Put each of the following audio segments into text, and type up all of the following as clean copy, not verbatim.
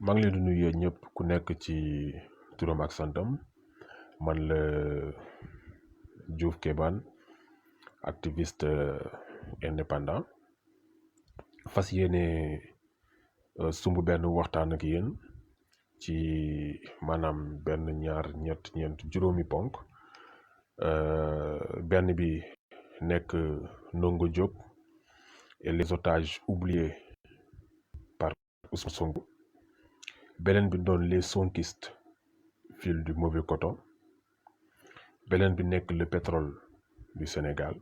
maa ngi leen di nuyu yéen ñëpp ku nekk ci turam ak santam man la Diouf Kéban activiste indépendant fas yéene sumb benn waxtaan ak yéen ci maanaam benn ñaar ñett ñeent juróomi ponk benn bi nekk Ndongo Diop et les otages oubliés par Ousmane Sonko beneen bi doon les sonkistes fil du mauvais coton beneen bi nekk le pétrole du Sénégal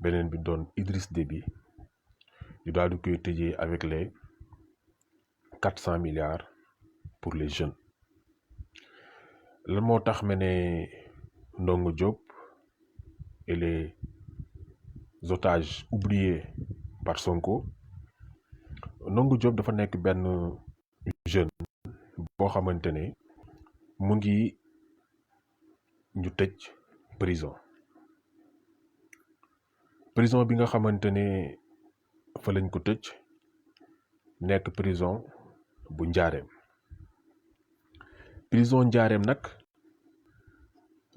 beneen bi doon Idriss Déby ñu daal di koy tëjee avec les 400 milliards pour les jeunes lan moo tax ma ne Ndongo Diop et les otages oubliés par Sonko Ndongo Diop dafa nekk benn jeune boo xamante ne mu ngi ñu tëj prison bi nga xamante ne fa lañ ko tëj nekk prison bu njaareem nag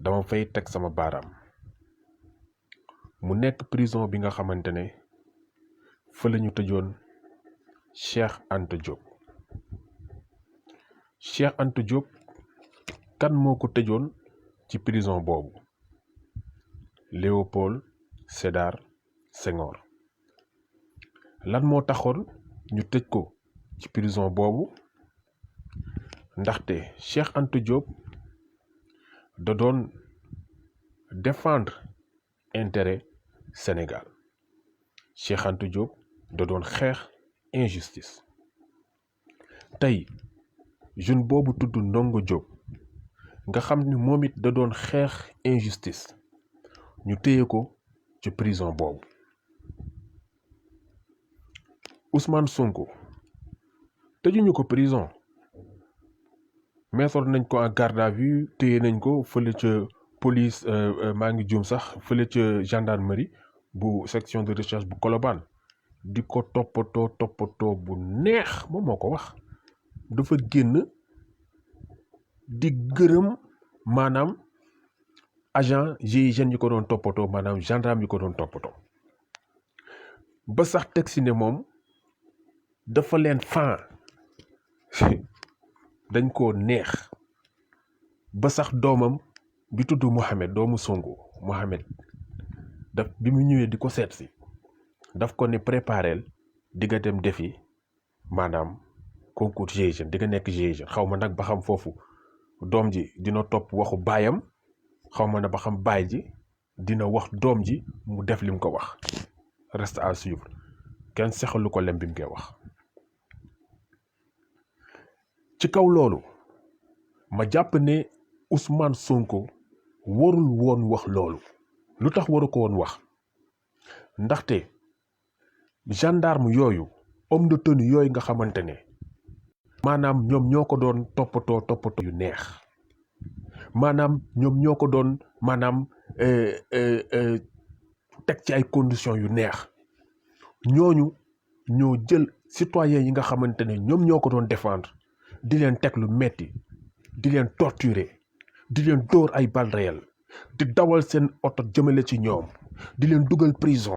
dama fay teg sama baaraam mu nekk prison bi nga xamante ne fa lañu tëjoon Cheikh Anta Diop kan moo ko tëjoon ci prison boobu Léopold Sédar Senghor lan moo taxoon ñu tëj ko ci prison boobu ndaxte Cheikh Anta Diop da doon défendre intérêt Sénégal Cheikh Anta Diop da doon xeex injustice tey jeune boobu tudd Ndongo Diop nga xam ni moom it da doon xeex injustice ñu téye ko ci prison boobu Ousmane Sonko tëjuñu ko prison mettre nañ ko en garde à vue téye nañ ko fële ca police maa ngi juum sax fële ca gendarmerie bu section de recherche bu Colobane di ko toppatoo bu neex moom moo ko wax dafa génn di gërëm maanaam agent GIGN yi ko doon toppatoo maanaam gendarme yi ko doon toppatoo ba sax teg si ne moom dafa leen fan dañ koo neex ba sax doomam bi tudd Mohamed doomu Sonko Mohamed daf bi mu ñëwee di ko seet si daf ko ne prépareel di nga dem defi maanaam concours GIGN di nga nekk GIGN xaw ma nag ba xam foofu doom ji dina topp waxu baayam xaw ma na ba xam baay ji dina wax doom ji mu def lim ko wax reste à suivre kenn sexalu ko lem bi mu koy wax ci kaw loolu ma jàpp ne Ousmane Sonko warul woon wax loolu lu tax waru ko woon wax ndaxte gendarme yooyu homme de tenue yooyu nga xamante ne maanaam ñoom ñoo ko doon toppatoo yu neex maanaam ñoom ñoo ko doon maanaam teg ci ay conditions yu neex ñooñu ñoo jël citoyens yi nga xamante ne ñoom ñoo ko doon défendre di leen teg lu metti di leen torturer di leen dóor ay balles réelles di dawal seen oto jëmale ci ñoom di leen dugal prison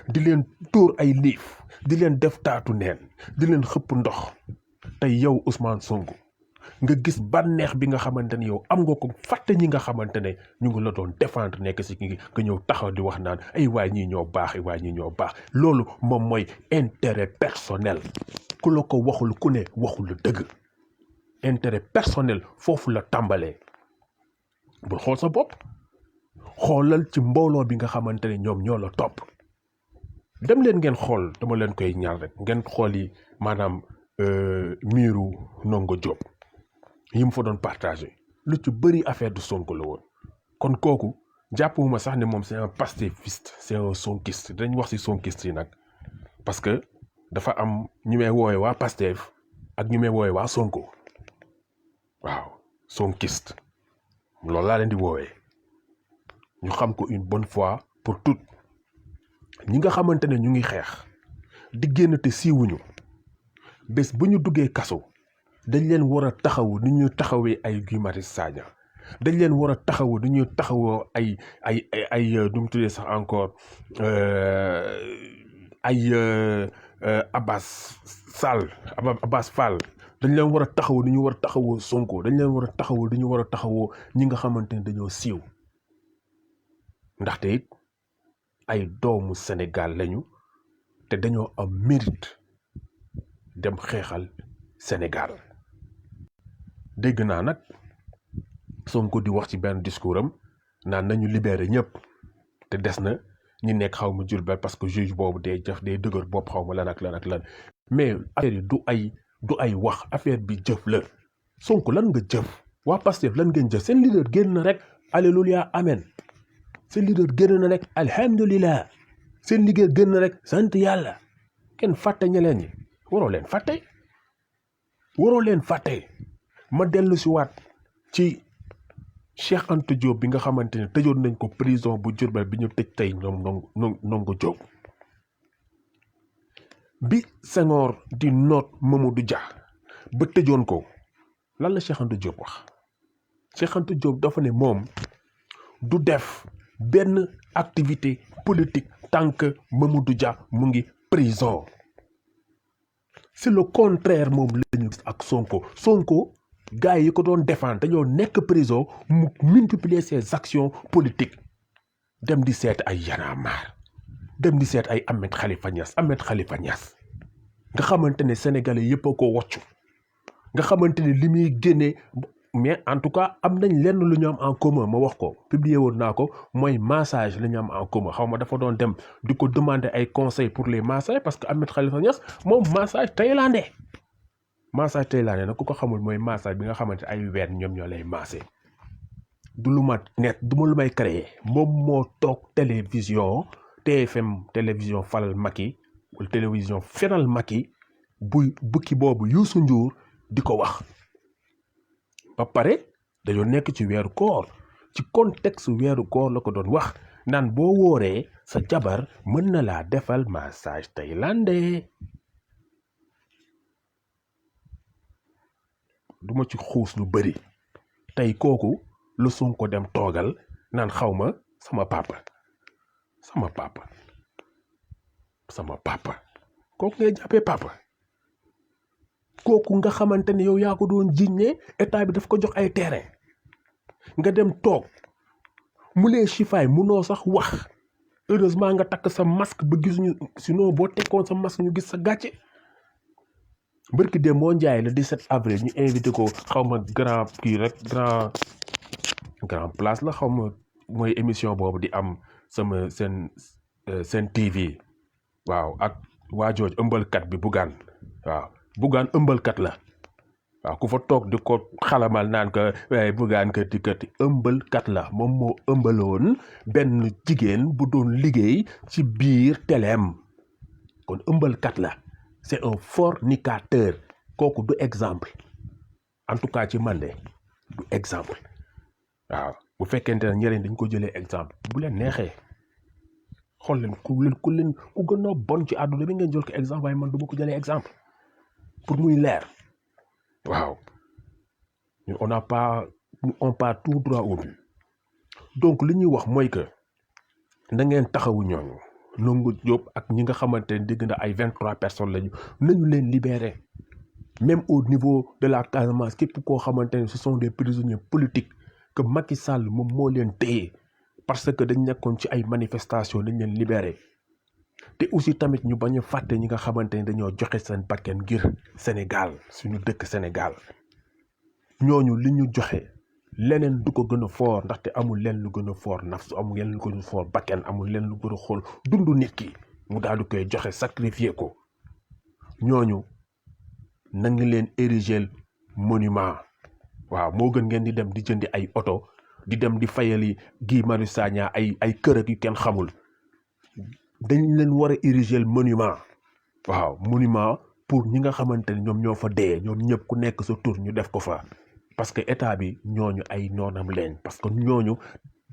di leen dóor ay liif di leen def taatu neen di leen xëpp ndox tey yow Ousmane Sonko nga gis bànneex bi nga xamante ne yow am nga ko fàtte ñi nga xamante ne ñu ngi la doon défendre nekk si ki nga ñëw taxaw di wax naan ay waay ñii ñoo baax ay waay ñii ñoo baax loolu moom mooy intérêt personnel ku la ko waxul ku ne waxul dëgg intérêt personnel foofu la tàmbalee bul xool sa bopp xoolal ci mbooloo bi nga xamante ne ñoom ñoo la topp dem leen ngeen xool dama leen koy ñaan rek ngeen xool yi maanaam miiru Ndongo Diop yi mu fa doon partagé lu ci bëri affaire de Sonko la woon kon kooku jàppuma sax ne moom c'est un pastéfiste c'est un sonkiste dañ wax ci sonkiste yi nag parce que dafa am ñu may woowe waa Pastef ak ñu may woowe waa Sonko waaw sonkiste loolu laa leen di woowee ñu xam ko une bonne fois pour toutes ñi nga xamante ne ñu ngi xeex di génn te siiwuñu bés bu ñu duggee kaso dañ leen war a taxawu ni ñuy taxawee ay Guy Marius Sagna dañ leen war a taxawu ni ñuy taxawoo ay nu mu tuddee sax encore ay Abbas Fall dañ leen war a taxawu ni ñu war a taxawoo Sonko dañ leen war a taxawu ni ñu war a taxawoo ñi nga xamante ne dañoo siiw ndaxte it ay doomu Sénégal lañu te dañoo am mérite dem xeexal Sénégal dégg naa nag Sonko di wax ci benn discours am naan nañu libéré ñëpp te des na ñi nekk xaw ma Diourbel parce que juge boobu day dëgër bopp xaw ma lan ak lan mais affaire yi du ay wax affaire bi jëf la Sonko lan nga jëf waa Pastef lan ngeen jëf seen leader génn na rek alléluia amen seen leader génn na rek alhamdulilah seen liggéey génn na rek sant yàlla kenn fàtte ñeleen ñi waroo leen fàtte ma dellu si waat ci Cheikh Anta Diop bi nga xamante ne tëjoon nañ ko prison bu Diourbel bi ñu tëj tey Ndongo Diop bi Senghor di noot Mamadou Dia ba tëjoon ko lan la Cheikh Anta Diop wax Cheikh Anta Diop dafa ne moom du def benn activité politique tant que Mamadou Dia mu ngi prison c'est le contraire moom lañu gis ak Sonko gars yi ko doon défendre dañoo nekk prison mu multiplier ses actions politiques dem di seet ay Y'en a marre dem di seet ay Ahmed Khalifa Niass nga xamante ne sénégalais yëpp a ko woccu nga xamante ne li muy génnee mais en tout cas am nañ lenn lu ñu am en commun ma wax ko publier woon naa ko mooy massage la ñu am en commun xaw ma dafa doon dem di ko demander ay conseils pour les massages parce que Ahmed Khalifa Niass moom massage thaïlandais nag ku ko xamul mooy massage bi nga xamante ay ween ñoom ñoo lay massé du lu ma lu may créer moom moo toog télévision TFM télévision falal Macky wala télévision fenal Macky buy bukki boobu Youssou Ndour di ko wax ba pare dañoo nekk ci weeru koor ci contexte weeru koor la ko doon wax naan boo wooree sa jabar mën na laa defal massage thaïlandais duma ci xuus lu bari tey kooku lu Sonko dem toogal naan xawma sama papa kooku ngay jàppee papa kooku nga xamante ne yow yaa ko doon jiññee état bi daf ko jox ay terrain nga dem toog mu lee chifaay munoo sax wax heureusement nga takk sa masque ba gisuñu sinon boo tekkoon sa masque ñu gis sa gàcce bërki de moo njaay le 17 avril ñu invité ko xawma grand kii rek grand place la xawma mooy émission boobu di am sama seen TV waaw ak waa jooj ëmbalkat bi Bougane ëmbalkat la waaw ku fa toog di ko xalamal naan ko waaye Bougane kati ëmbalkat la moom moo ëmbaloon benn jigéen bu doon liggéey ci biir teleem kon ëmbalkat la c'est un fornicateur kooku du exemple en tout cas ci man de du exemple waaw bu fekkente ne ñeneen dañ ko jëlee exemple bu leen neexee xool leen ku gën a bon ci àdduna bi ngeen jël ko exemple waaye man du ma ko jëlee exemple pour muy leer waaw on part tout droit au but donc li ñuy wax mooy que na ngeen taxawu ñooñu Ndongo Diop ak ñi nga xamante ne dégg na ay 23 personnes lañu nañu leen libérer même au niveau de la Casamance képp koo xamante ne ce sont des prisonniers politiques que Macky Sall moom moo leen téye parce que dañ nekkoon ci ay manifestations dañ leen libérer te aussi tamit ñu bañ a fàtte ñi nga xamante ne dañoo joxe seen bakkan ngir Sénégal suñu dëkk Sénégal ñooñu li ñu joxe leneen du ko gën a foor ndaxte amul leen lu gën a foor nafsu amul leen lu gën a foor bakkan amul leen lu gën a xool dundu nit ki mu daal di koy joxe sacrifier ko ñooñu na ngi leen ériger monument waaw moo gën ngeen di dem di jëndi ay oto di dem di fayali Guy Marius Sagna ay kër ak yu kenn xamul dañ leen war a ériger monument waaw monument pour ñi nga xamante ne ñoom ñoo fa dee ñoom ñëpp ku nekk sa tur ñu def ko fa parce que état bi ñooñu ay noonam leen parce que ñooñu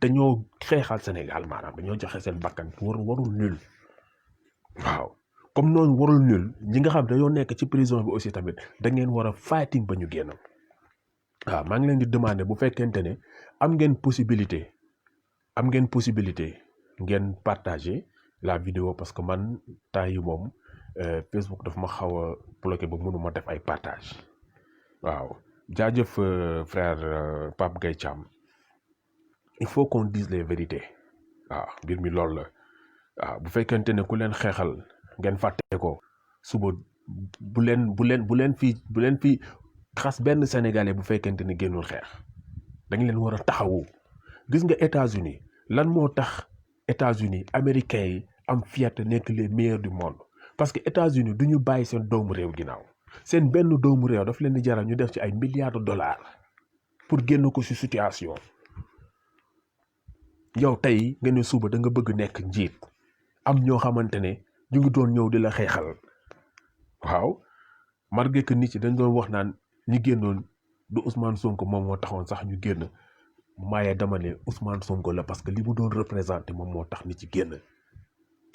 dañoo xeexal Sénégal maanaam dañoo joxe seen bakkan warul nul waaw comme noonu warul nul ñi nga xam dañoo nekk ci prison bi aussi tamit da ngeen war a fighting ba ñu génn waaw maa ngi leen di demander bu fekkente ne am ngeen possibilité ngeen partager la vidéo parce que man temps yi moom Facebook daf ma xaw a bloqué ba mënuma def ay partage waaw jaajëf frère Pape Gueye Thiam il faut qu'on dise les vérités waaw mbir mi loolu la waaw bu fekkente ne ku leen xeexal ngeen fàtte ko suba bu leen fi xas benn sénégalais bu fekkente ne génnul xeex da nga leen war a taxawu gis nga États-Unis lan moo tax États-Unis américains yi am fierté nekk les meilleurs du monde parce que États-Unis du ñu bàyyi seen doomu réew ginnaaw seen benn doomu réew daf leen di jaral ñu def ci ay milliards de dollars pour génn ko ci situation yow tey nga ne suba da nga bëgg nekk njiit am ñoo xamante ne ñu ngi doon ñëw di la xeexal waaw malgré que nit yi dañ doon wax naan ñi génnoon du Ousmane Sonko moom moo taxoon sax ñu génn maaye dama ne Ousmane Sonko la parce que li mu doon représenté moom moo tax nit ci génn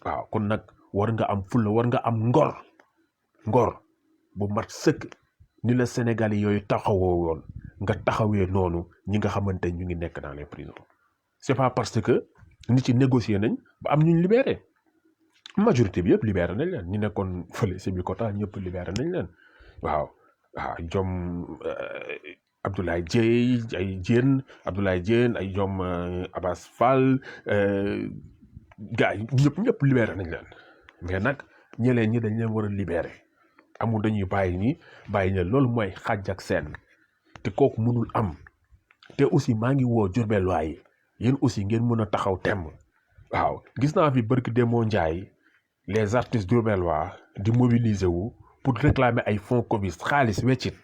waaw kon nag war nga am fulla war nga am ngor bu mat sëkk ni la Sénégalais yooyu taxawoo woon nga taxawee noonu ñi nga xamante ñu ngi nekk dans les prisons c'est pas parce que nit ci négocier nañ ba am ñu libéré majorité bi yëpp libéré nañ leen ñi nekkoon fële Sébikotane ñëpp libéré nañ leen waaw jom Abdoulaye Diène ay jom Abass Fall gars yi ñëpp libéré nañ leen mais nag ñeneen ñi dañ leen war a libéré amul dañuy bàyyi ñe loolu mooy xàjj ak seen te kooku mënul am te aussi maa ngi woo Diourbellois yi yéen aussi ngeen mën a taxaw temm waaw gis naa fi barki Demba Ndiaye les artistes diourbellois di mobiliser wu pour réclamer ay fonds Covid xaalis weccit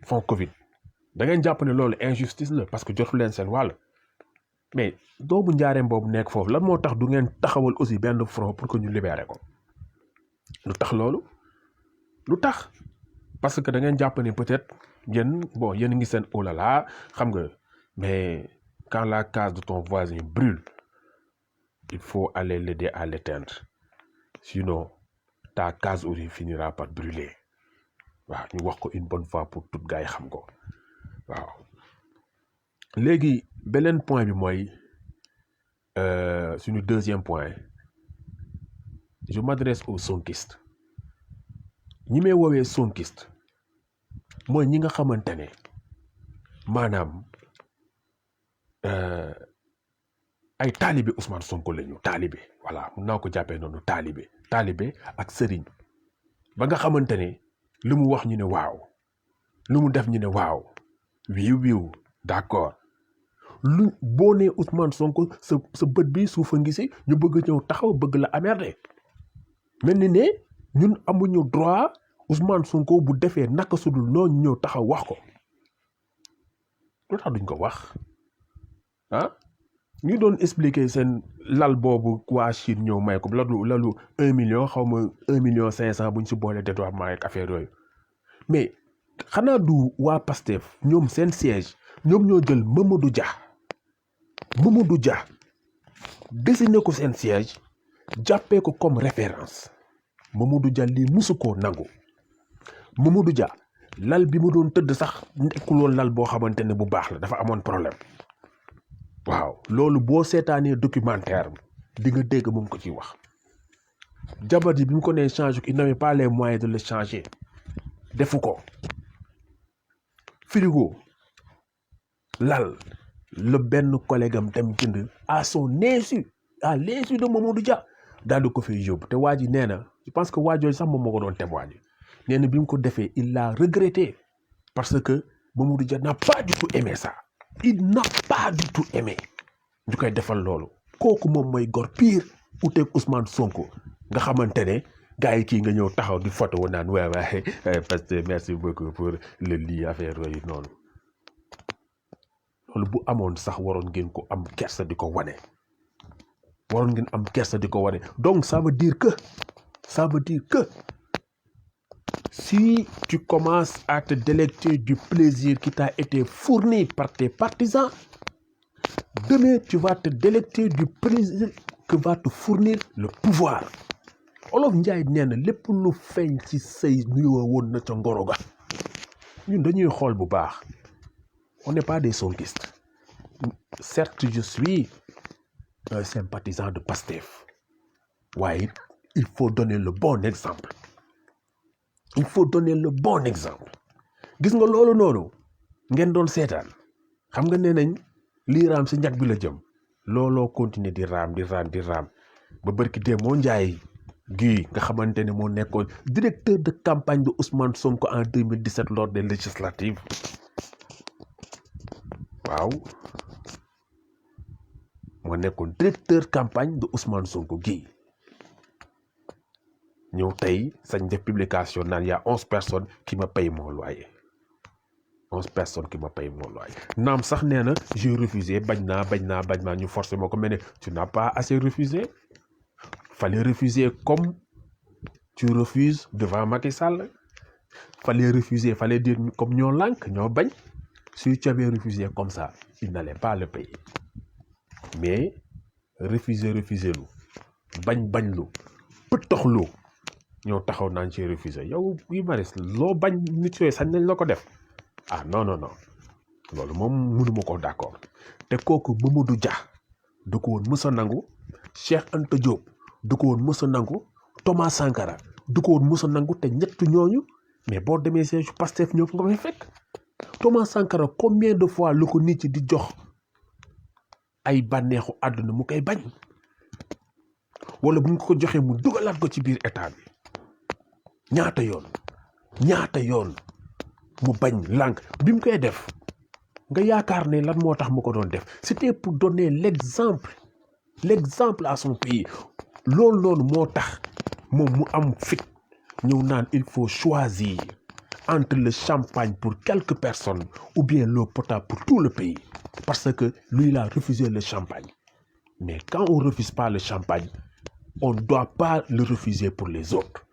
fonds Covid da ngeen jàpp ne loolu injustice la parce que jotu leen seen wàll mais doomu njaareem boobu nekk foofu lan moo tax du ngeen taxawal aussi benn front pour que ñu libérer ko lu tax loolu lu tax parce que da ngeen jàpp ne peut-être yéen a ngi seen oh là là xam nga mais quand la case de ton voisin brûle il faut aller l'aider à l'éteindre sinon ta case aussi finira par brûler waaw ñu wax ko une bonne fois pour tout gars yi xam ko waaw léegi beneen point bi mooy suñu deuxième point je m'adresse aux sonkistes ñi may woowee sonkiste mooy ñi nga xamante ne maanaam ay taalibe Ousmane Sonko lañu taalibe voilà mun naa ko jàppee noonu taalibe ak sëriñ ba nga xamante ne lu mu wax ñu ne waaw lu mu def ñu ne waaw wiiw d'accord lu boo nee Ousmane Sonko sa bët bi suufa ngi si ñu bëgg ñëw taxaw bëgg la amerder mel ni ne ñun amuñu droit Ousmane Sonko bu defee naka sudul noonu ñëw taxaw wax ko lu tax duñ ko wax ñu doon expliquer seen lal boobu waa Chine ñëw may ko lalu 1 million xaw ma 1,5 million buñ si boolee détournement ak affaire yooyu mais xanaa du waa Pastef ñoom seen siège ñoom ñoo jël Mamadou Dia dessiné ko seen siège jàppee ko comme référence Mamadou Dia lii musu koo nangu Mamadou Dia lal bi mu doon tëdd sax nekkul woon lal boo xamante ne bu baax la dafa amoon problème waaw loolu boo seetaanee documentaire di nga dégg moom ko ciy wax jabar ji bi mu ko nee changé ko il n'avait pas les moyens de le changer defu ko frigo lal le benn collègue am dem jënd à son insu à l'insu de Mamadou Dia daal di ko fay yóbbu te waa ji nee na je pense que waa jooju sax moom moo ko doon témoigner nee na bi mu ko defee il l'a regretté parce que Mamadou Dia n'a pas du tout aimé ça il n'a pas du tout aimé ñu koy defal loolu kooku moom mooy gor pire uteeg Ousmane Sonko nga xamante ne gars yi kii nga ñëw taxaw di photo naan waaye parce que merci beaucoup pour le lii affaire yooyu noonu loolu bu amoon sax waroon ngeen ko am kersa di ko wane donc ça veut dire que si tu commences à te délecter du plaisir qui t'a été fourni par tes partisans, demain tu vas te délecter du plaisir que va te fournir le pouvoir. olof njaay nee na lépp lu feeñ ci sëy nuyoo woon na ca ngoro ga ñun dañuy xool bu baax on n'est pas des sonkistes certes je suis un sympathisant de Pastef waaye il faut donner le bon exemple il faut donner le bon exemple gis nga loolu noonu ngeen doon seetaan xam nga nee nañ lii raam si ñag bi la jëm looloo continuer di raam ba bërki dee moo njaay gii nga xamante ne moo nekkoon directeur de campagne de Ousmane Sonko en 2017 lors des législatives waaw moo nekkoon directeur campagne de Ousmane Sonko gii ñëw tey sañ def publication naan y a 11 personnes qui me payent mon loyer 11 personnes qui me payent mon loyer naam sax nee na j'ai refusé bañ naa ñu forcé ma ko mais ne tu n'as pas assez refusé fallait refuser comme tu refuses devant Macky Sall fallait refuser fallait dire comme ñoo lànk ñoo bañ si tu avais refusé comme ça il n'allait pas le payer mais refuser lu bañ lu pëtox lu ñoo taxaw naan ci refusé yow yi maris loo bañ nit yooyu sañ nañ la ko def ah non loolu moom mënuma ko d'accord te kooku Mamadou Dia du ko woon mës a nangu Cheikh Anta Diop du ko woon mës a nangu Thomas Sankara du ko woon mës a nangu te ñett ñooñu mais boo demee siège Pastef ñoo nga fay fekk Thomas Sankara combien de fois lu ko nit ci di jox ay bànneexu àdduna mu koy bañ wala bu ñu ko joxee mu dugalaat ko ci biir état bi ñaata yoon mu bañ lànk bi mu koy def nga yaakaar ne lan moo tax mu ko doon def c'était pour donner l'exemple à son pays loolu moo tax moom mu am fit ñëw naan il faut choisir entre le champagne pour quelques personnes ou bien l'eau potable pour tout le pays parce que lui il a refusé le champagne mais quand on refuse pas le champagne on doit pas le refuser pour les autres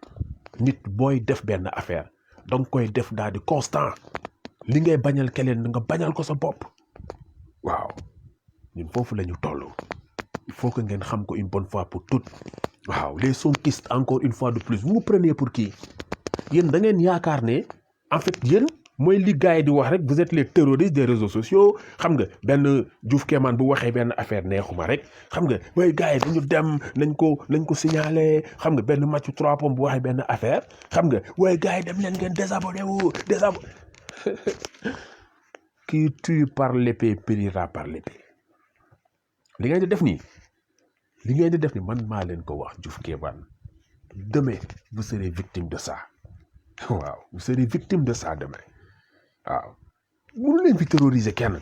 nit booy def benn affaire danga koy def daal di constant li ngay bañal keneen nga bañal ko sa bopp waaw ñun foofu la ñu toll il faut que ngeen xam ko une bonne fois pour toutes waaw les sonkistes encore une fois de plus vous prenez pour qui yéen da ngeen yaakaar ne en fait yéen mooy li gars yi di wax rek vous êtes les terroristes des réseaux sociaux xam nga benn Diouf Kéman bu waxee benn affaire neexuma rek xam nga mooy gars yi dañu dem nañ ko signaler xam nga benn Mathieu Trois Pommes bu waxee benn affaire xam nga waaye gars yi dem leen ngeen désabonné qui tue par l'épée périra par l'épée li ngeen di def nii man maa leen ko wax Diouf Kéman demain vous serez victime de ça waaw vous serez victime de ça demain waaw mënu leen fi terroriser kenn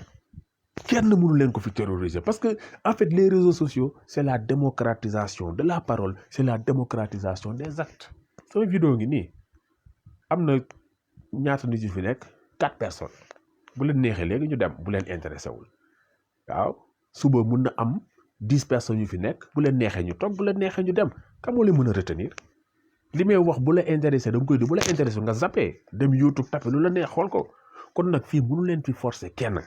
mënu leen ko fi terroriser parce que en fait les réseaux sociaux c'est la démocratisation de la parole c'est la démocratisation des actes sama vidéo ngi nii am na ñaata nit yu fi nekk 4 personnes bu leen neexee léegi ñu dem bu leen intéressé wul waaw suba mun na am 10 personnes yu fi nekk bu leen neexee ñu toog bu leen neexee ñu dem kan moo leen mën a retenir li may wax bu la intéressé da nga koy di bu la intéressé nga zappé dem YouTube tapé lu la neex xool ko kon nag fii mënu leen fi forcer kenn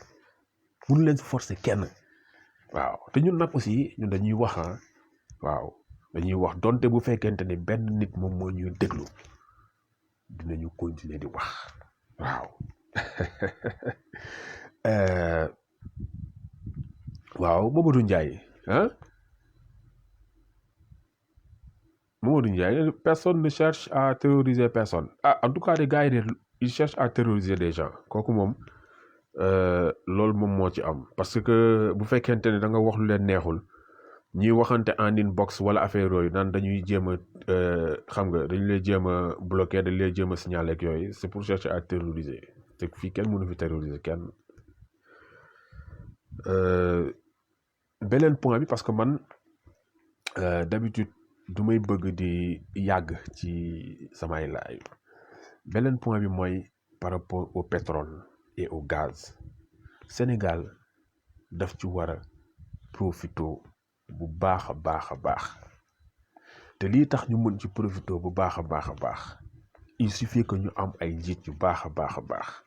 waaw te ñun nag aussi ñun dañuy wax waaw dañuy wax donte bu fekkente ne benn nit moom moo ñuy déglu dinañu continuer di wax waaw waaw Mamadou Ndiaye Mamadou Ndiaye personne ne cherche à terroriser personne en tout cas les gars ils cherchent à terroriser des gens kooku moom loolu moom moo ci am parce que bu fekkente ne da nga wax lu leen neexul ñuy waxante en inbox wala affaire yooyu naan dañuy jéem a xam nga dañu lay jéem a bloquer dañu lay jéem a signaler ak yooyu c'est pour chercher à terroriser te fii kenn mënu fi terroriser kenn beneen point bi parce que man d'habitude du may bëgg di yàgg ci samay live beneen point bi mooy par rapport au pétrole et au gaz Sénégal daf ci war a profito bu baax a baax te lii tax ñu mën ci profito bu baax a baax il suffit que ñu am ay njiit yu baax a baax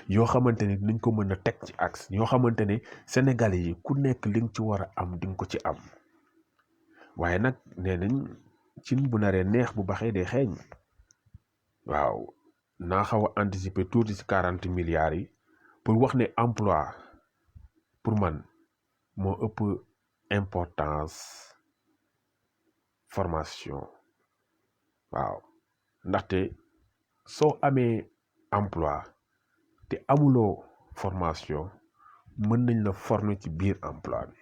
yoo xamante ne dinañ ko mën a teg ci axe yoo xamante ne Sénégalais yi ku nekk li nga ci war a am di nga ko ci am waaye nag nee nañ cin bu naree neex bu baxee day xeeñ. waaw naa xaw a anticiper tuuti ci 40 milliards yi pour wax ne emploi pour man moo ëpp importance formation. waaw ndaxte soo amee emploi te amuloo formation mën nañ la former ci biir emploi bi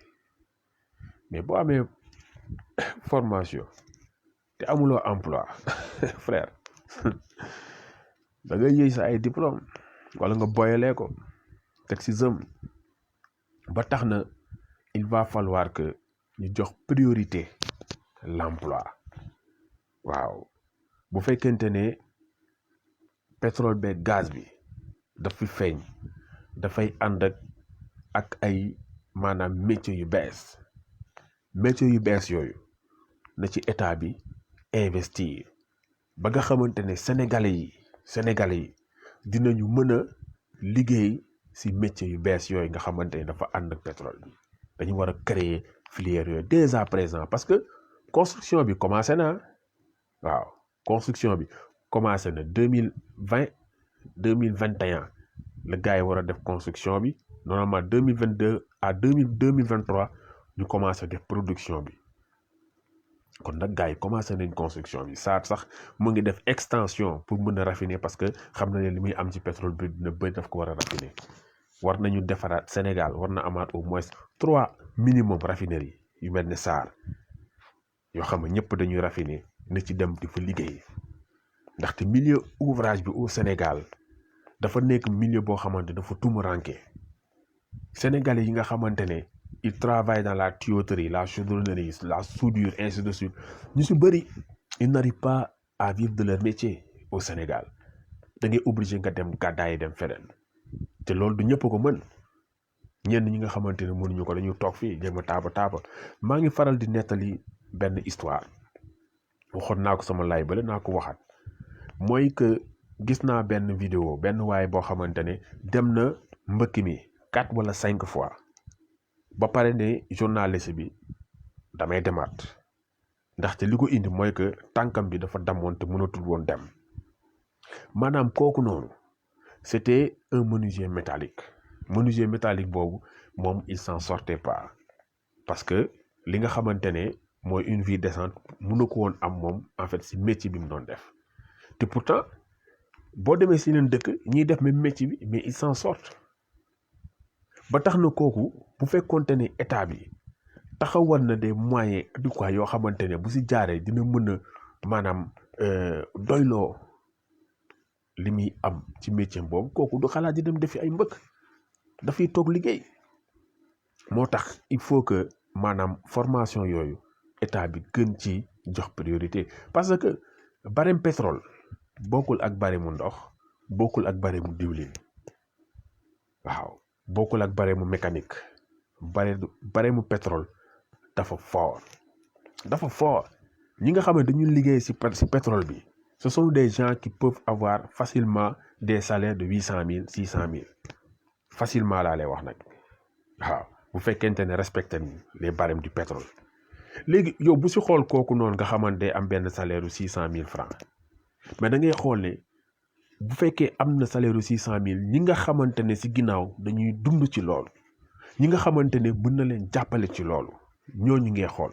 mais boo amee formation te amuloo emploi frère da ngay yëy sa ay diplôme wala nga boyalee ko teg ci zëm ba tax na il va falloir que ñu jox priorité l'emploi. waaw bu fekkente ne pétrole beeg gaz bi daf fi feeñ dafay ànd ak ay maanaam métiers yu bees yooyu na ci état bi investir ba nga xamante ne sénégalais yi dinañu mën a liggéey ci métiers yu bees yooyu nga xamante ne dafa ànd ak pétrole bi. dañu war a créer filière yooyu dès à présent parce que construction bi commencé na. waaw construction bi commencé na 2020 2021 la gars yi war a def construction bi normalement 2022 à 2023 ñu commencé def production bi kon nag gars yi commencé nañ construction bi sax mu ngi def extension pour mën a raffiner parce que xam na ne li muy am ci pétrole bi dina bëri daf ko war a raffiner. war nañu defaraat Sénégal war na amaat au moins 3 minimum raffineries yu mel ne SAR yoo xam ne ñëpp dañuy raffiner na ci dem di fa liggéey ndaxte milieu ouvrage bi au Sénégal dafa nekk milieu boo xamante dafa tumuranke. Sénégalais yi nga xamante ne ils travaillent dans la tuyauterie la chaudronnerie la soudure ainsi de suite ñu si bëri ils n'arrivent pas à vivre de leur métier au Sénégal da ngay obligé nga dem gàddaay dem feneen te loolu du ñëpp ko mën ñenn ñi nga xamante ne mënuñu ko dañuy toog fii jéem a taaba maa ngi faral di nettali benn histoire waxoon naa ko sama laay bale naa ko waxaat mooy que gis naa benn vidéo benn waaye boo xamante ne dem na mbëkk mi 4 wala 5 fois ba pare ne journaliste bi damay demaat ndaxte li ko indi mooy que tànkam bi dafa damoon te mënatul woon dem maanaam kooku noonu c'était un menuisier métallique boobu moom il s'en sortait pas parce que li nga xamante ne mooy une vie décente mënu ko woon am moom en fait si métier bi mu doon def te pourtant boo demee si leen dëkk ñiy def même métier bi mais ils s'en sortent ba tax na kooku bu fekkoonte ne état bi taxawal na des moyens adéquats yoo xamante ne bu si jaaree dina mën a maanaam doyloo li muy am ci métier boobu kooku du xalaat di dem defi ay mbëkk dafay toog liggéey moo tax il faut que maanaam formation yooyu état bi gën ci jox priorité parce que barème pétrole bokkul ak barème ndox bokkul ak barème diwlin waaw bokkul ak barème mécanique barème pétrole dafa fort ñi nga xam ne dañuy liggéey ci pétrole bi ce sont des gens qui peuvent avoir facilement des salaires de 800 000 600 000 facilement laa lay wax nag waaw bu fekkente ne respecté les barèmes du pétrole léegi yow bu si xool kooku noonu nga xamante am benn salaire u 600 000 francs mais da ngay xool ne bu fekkee am na salaire u 600 000 ñi nga xamante ne si ginnaaw dañuy dund ci loolu ñi nga xamante ne mën na leen jàppale ci loolu ñooñu ngay xool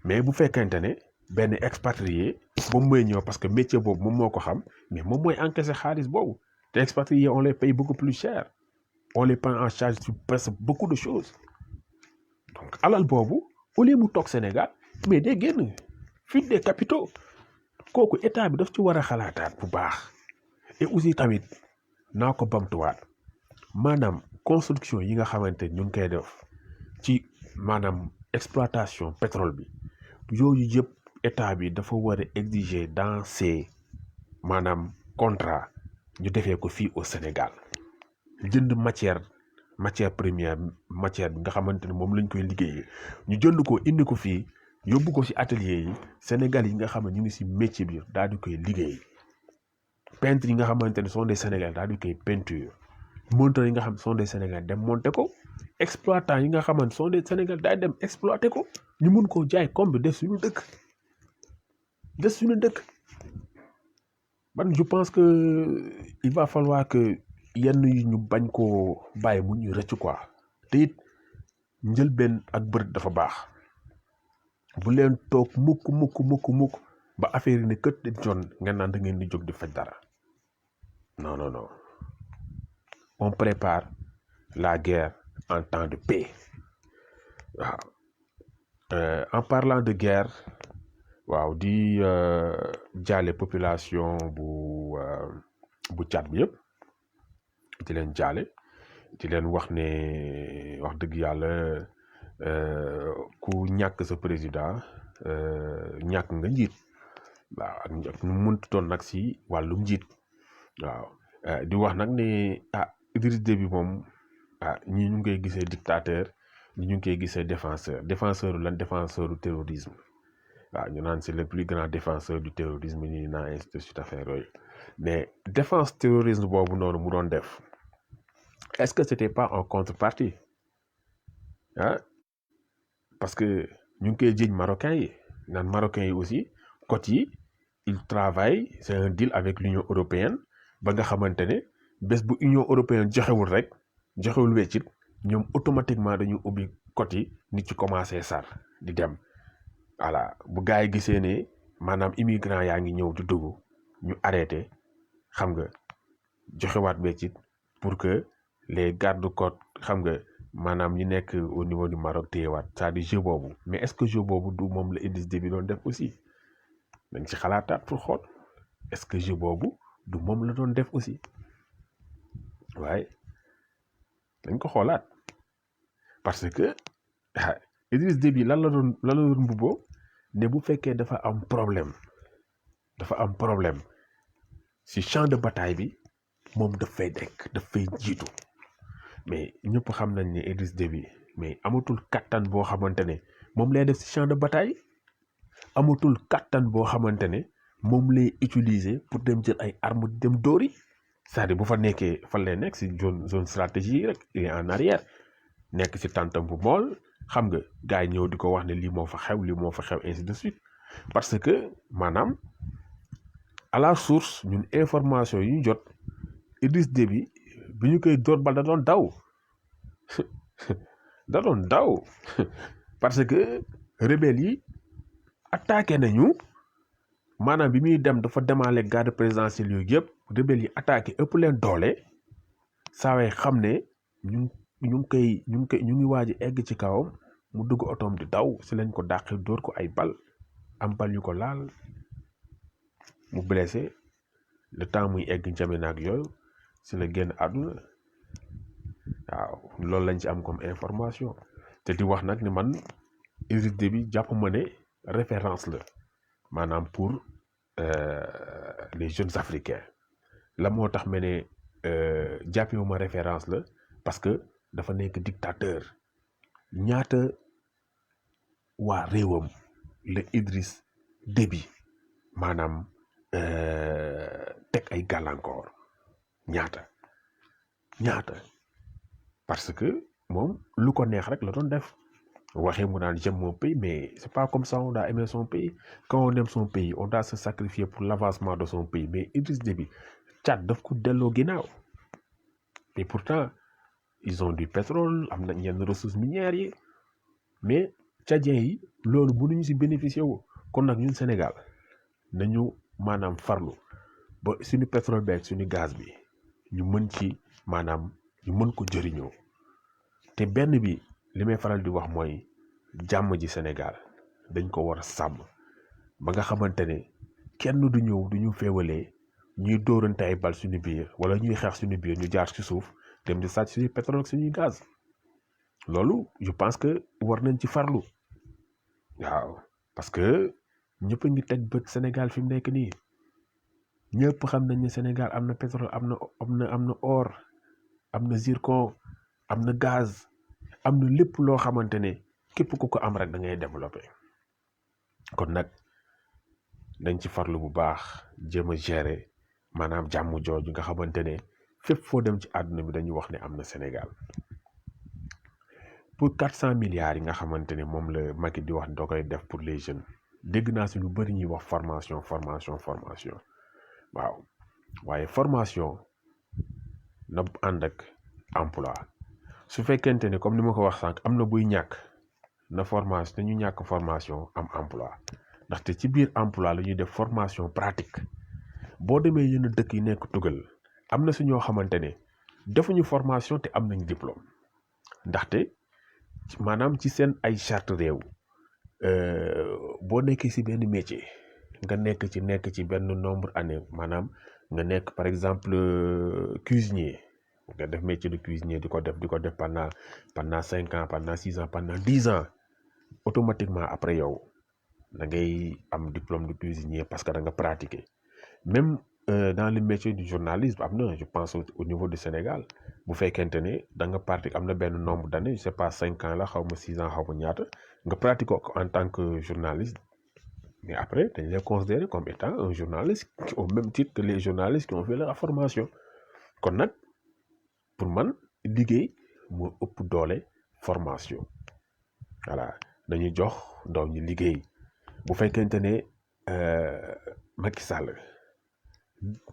mais bu fekkente ne benn expatrié moom mooy ñëw parce que métier boobu moom moo ko xam mais moom mooy encaisser xaalis boobu te expatrié on les paye beaucoup plus cher on les prend en charge sur presque beaucoup de choses donc alal boobu au lieu mu toog Sénégal mais day génn fuite des capitaux kooku état bi daf ci war a xalaataat bu baax et aussi tamit naa ko bamtuwaat maanaam construction yi nga xamante ñu ngi koy def ci maanaam exploitation pétrole bi yooyu yëpp état bi dafa war a exiger dans ses maanaam contrat ñu defee ko fii au Sénégal jënd matière première matière bi nga xamante ne moom lañ koy liggéeyee ñu jënd ko indi ko fii yóbbu ko ci atelier yi Sénégal yi nga xam ne ñu ngi ci métier bi daal di koy liggéey peintre yi nga xamante ne sont des Sénégal daal di koy peinture monteur yi nga xam ne sont des Sénégal dem monter ko exploitant yi nga xamante sont des Sénégal daal dem exploiter ko ñu mun koo jaay comme bi def suñu dëkk des suñu dëkk. Man je pense que il va falloir que yenn yi ñu bañ koo bàyyi mu ñu rëcc quoi te it njëlbeen ak bërët dafa baax bu leen toog mukk ba affaire yi ne kët di jon ngeen naan da ngeen di jóg di faj dara non on prépare la guerre en temps de paix waaw en parlant de guerre waaw di jaale population bu Tchad bi yëpp di leen jaale di leen wax ne wax dëgg yàlla ku ñàkk sa président ñàkk nga njiit waaw ak nu mënti doon nag si wàllum njiit waaw di wax nag ne Idriss Déby moom ñii ñu ngi koy gisee dictateur ñi ñu ngi koy gisee défenseur du terrorisme waaw ñu naan c'est le plus grand défenseur du terrorisme nii naa ainsi de suite affaire yooyu mais défense terrorisme boobu noonu mu doon def est-ce que c'était pas en contrepartie parce que ñu ngi koy jiiñ marocains yi naan marocains yi aussi côte yi ils travaillent c'est un deal avec l'Union européenne ba nga xamante ne bés bu Union européenne joxewul weccit ñoom automatiquement dañu ubbi côte yi nit ci commencé sar di dem voilà bu gars yi gisee ne maanaam immigrant yaa ngi ñëw di dugg ñu arrêté xam nga joxewaat weccit pour que les gardes-côtes xam nga maanaam ñi nekk au niveau du Maroc téyewaat c'est-à-dire jeu boobu mais est-ce que jeu boobu du moom la Idriss Déby doon def aussi dañ ci xalaataat pour xool est-ce que jeu boobu du moom la doon def aussi waaye dañ ko xoolaat parce que Idriss Déby lan la doon mbubboo ne bu fekkee dafa am problème ci champ de bataille bi moom daf fay jiitu mais ñëpp xam nañ ne Idriss Déby mais amatul kattan boo xamante ne moom lay def ci champ de bataille amatul kattan boo xamante ne moom lay utiliser pour dem jël ay armes dem dóori c'est-à-dire bu fa nekkee fan lay nekk ci zone stratégie rek il est en arrière nekk ci tàntam bu mool xam nga gars yi ñëw di ko wax ne lii moo fa xew ainsi de suite parce que maanaam à la source ñun information yi ñu jot Idriss Déby bi ñu koy dóor bal da doon daw parce que rebelles yi attaqué nañu maanaam bi muy dem dafa demaale garde présidentielle yooyu yëpp rebelles yi attaqué ëpp leen doole saawee xam ne ñu ngi waaj a egg ci kawam mu dugg otoom di daw si lañ ko dàqee dóor ko ay bal am bal yu ko laal mu blessé le temps muy egg N'Djamena ak yooyu si la génn àdduna waaw loolu lañ ci am comme information te di wax nag ni man Idriss Déby jàpp ma ne référence la maanaam pour les jeunes africains la moo tax ma ne jàppewuma référence la parce que dafa nekk dictateur ñaata waa réewam la Idriss Déby maanaam teg ay gàllankoor ñaata parce que moom lu ko neex rek la doon def waxee mu naan j'aime mon pays mais c'est pas comme ça on doit aimer son pays quand on aime son pays on doit se sacrifier pour l'avancement de son pays mais Idriss Déby Tchad daf ko delloo ginnaaw et pourtant ils ont du pétrole am na yenn ressources minières yi mais tchadiens yi loolu mënuñu ci bénéficier wu kon nag ñun Sénégal nañu maanaam farlu ba suñu pétrole beeg suñu gaz bi ñu mën ci maanaam ñu mën ko jëriñoo te benn bi li may faral di wax mooy jàmm ji Sénégal dañ ko war a sàmm ba nga xamante ne kenn du ñëw du ñu féewalee ñuy dóorante ay bal suñu biir wala ñuy xeex suñu biir ñu jaar ci suuf dem di sàcc suñu pétrole ak suñuy gaz loolu je pense que war nañ ci farlu waaw parce que ñëpp a ngi teg bët Sénégal fi mu nekk nii ñëpp xam nañ ne Sénégal am na pétrole am na or am na zircon am na gaz am na lépp loo xamante ne képp ku ko am rek da ngay développé kon nag dañ ci farlu bu baax jéem a gérer maanaam jàmm jooju nga xamante ne fépp foo dem ci àdduna bi dañuy wax ne am na Sénégal pour 400 milliards yi nga xamante ne moom la Macky di wax da koy def pour les jeunes dégg naa si lu bëri ñuy wax formation waaw waaye formation na ànd ak emploi su fekkente ne comme ni ma ko wax sànq am na buy ñàkk na formation nañu ñàkk formation am emploi ndaxte ci biir emploi la ñuy def formation pratique boo demee yenn dëkk yi nekk tugal am na si ñoo xamante ne defuñu formation te am nañ diplôme ndaxte maanaam ci seen ay charte réew boo nekkee si benn métier nga nekk ci benn nombre année maanaam nga nekk par exemple cuisinier nga def métier de cuisinier di ko def pendant 5 ans pendant 6 ans pendant 10 ans automatiquement après yow da ngay am diplôme de cuisinier parce que da nga pratiquer même dans le métier du journalisme am na je pense au niveau du Sénégal bu fekkente ne da nga pratique am na benn nombre d'années je sais pas 5 ans la xaw ma 6 ans xaw ma ñaata nga pratique ko en tant que journaliste mais après dañ lay considérer comme étant un journaliste au même titre que les journalistes qui ont fait la formation kon nag pour man liggéey moo ëpp doole formation voilà dañuy jox ndaw ñi liggéey bu fekkente ne Macky Sall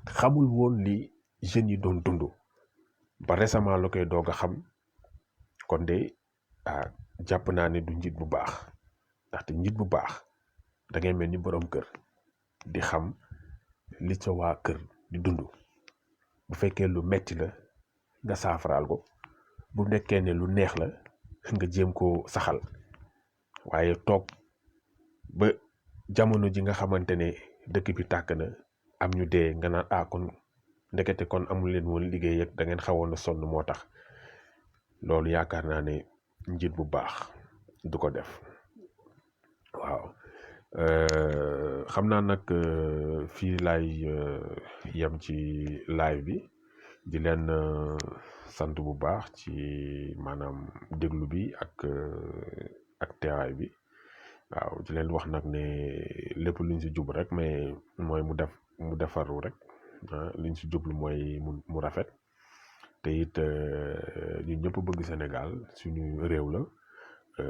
xamul woon li jeunes yi doon dund ba récemment la koy doog a xam kon de jàpp naa ne du njiit bu baax ndaxte njiit bu baax da ngay mel ni borom kër di xam li sa waa kër di dund bu fekkee lu metti la nga saafaraal ko bu nekkee ne lu neex la nga jéem koo saxal waaye toog ba jamono ji nga xamante ne dëkk bi tàkk na am ñu dee nga naan kon ndekete kon amul leen woon liggéey ak da ngeen xawoon a sonn moo tax loolu yaakaar naa ne njiit bu baax du ko def waaw xam naa nag fii laay yem ci live bi di leen sant bu baax ci maanaam déglu bi ak teewaay bi waaw di leen wax nag ne lépp luñ si jub rek mais mooy mu defaru rek liñ si jublu mooy mu rafet te it ñun ñëpp bëgg Sénégal suñu réew la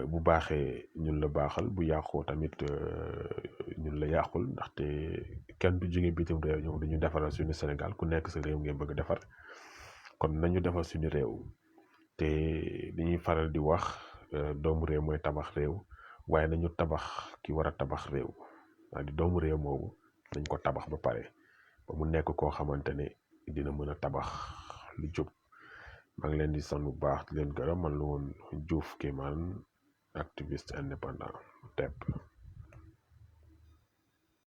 bu baaxee ñun la baaxal bu yàqoo tamit ñun la yàqul ndaxte kenn du jóge bitim réew ñëw dañu defaral suñu Sénégal ku nekk sa réew ngeen bëgg defar kon nañu defar suñu réew te dañuy faral di wax doomu réew mooy tabax réew waaye nañu tabax ki war a tabax réew waa di doomu réew moomu nañ ko tabax ba pare ba mu nekk koo xamante ne dina mën a tabax lu jub maa ngi leen di sant bu baax di leen gërëm man la woon Diouf Kémane activiste indépendant TEP